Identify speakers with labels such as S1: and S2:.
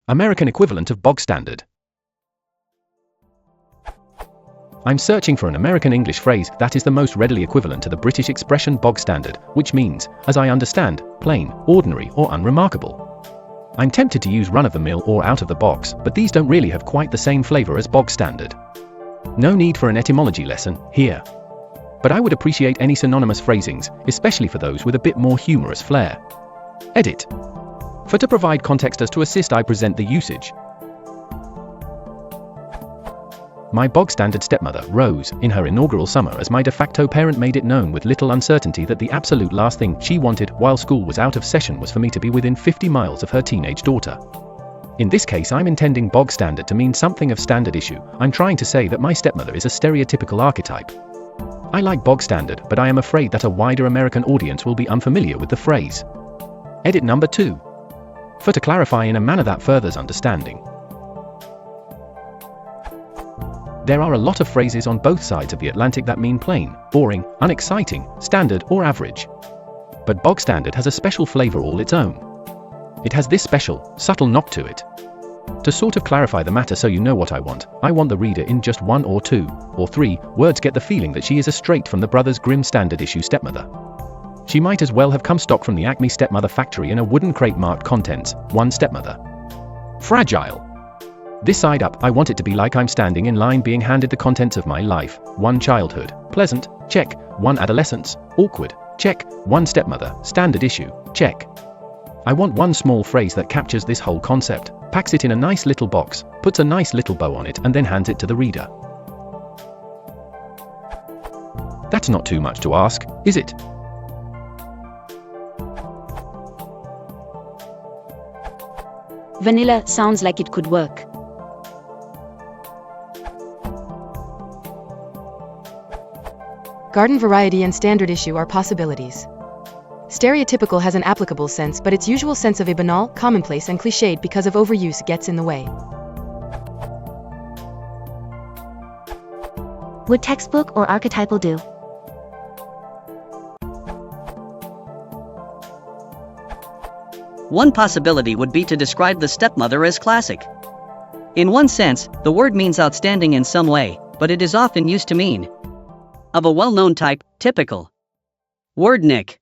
S1: American equivalent of bog standard. I'm searching for an American English phrase that is the most readily equivalent to the British expression bog standard, which means, as I understand, plain, ordinary, or unremarkable. I'm tempted to use run-of-the-mill or out-of-the-box, but these don't really have quite the same flavor as bog standard. No need for an etymology lesson here. But I would appreciate any synonymous phrasings, especially for those with a bit more humorous flair. Edit. For to provide context as to assist, I present the usage. My bog-standard stepmother, Rose, in her inaugural summer as my de facto parent, made it known with little uncertainty that the absolute last thing she wanted while school was out of session was for me to be within 50 miles of her teenage daughter. In this case, I'm intending bog-standard to mean something of standard issue. I'm trying to say that my stepmother is a stereotypical archetype. I like bog-standard, but I am afraid that a wider American audience will be unfamiliar with the phrase. Edit number 2. For to clarify in a manner that furthers understanding. There are a lot of phrases on both sides of the Atlantic that mean plain, boring, unexciting, standard, or average. But bog standard has a special flavor all its own. It has this special, subtle knock to it. To sort of clarify the matter so you know what I want the reader in just 1 or 2, or 3 words get the feeling that she is a straight from the Brothers Grimm standard issue stepmother. She might as well have come stock from the Acme stepmother factory in a wooden crate marked contents, 1 stepmother. Fragile. This side up, I want it to be like I'm standing in line being handed the contents of my life. 1 childhood, pleasant, check. 1 adolescence, awkward, check. 1 stepmother, standard issue, check. I want 1 small phrase that captures this whole concept, packs it in a nice little box, puts a nice little bow on it, and then hands it to the reader. That's not too much to ask, is it?
S2: Vanilla sounds like it could work.
S3: Garden variety and standard issue are possibilities. Stereotypical has an applicable sense, but its usual sense of a banal, commonplace, and cliched because of overuse gets in the way.
S4: Would textbook or archetypal do?
S5: One possibility would be to describe the stepmother as classic. In one sense, the word means outstanding in some way, but it is often used to mean of a well-known type, typical. Word nick.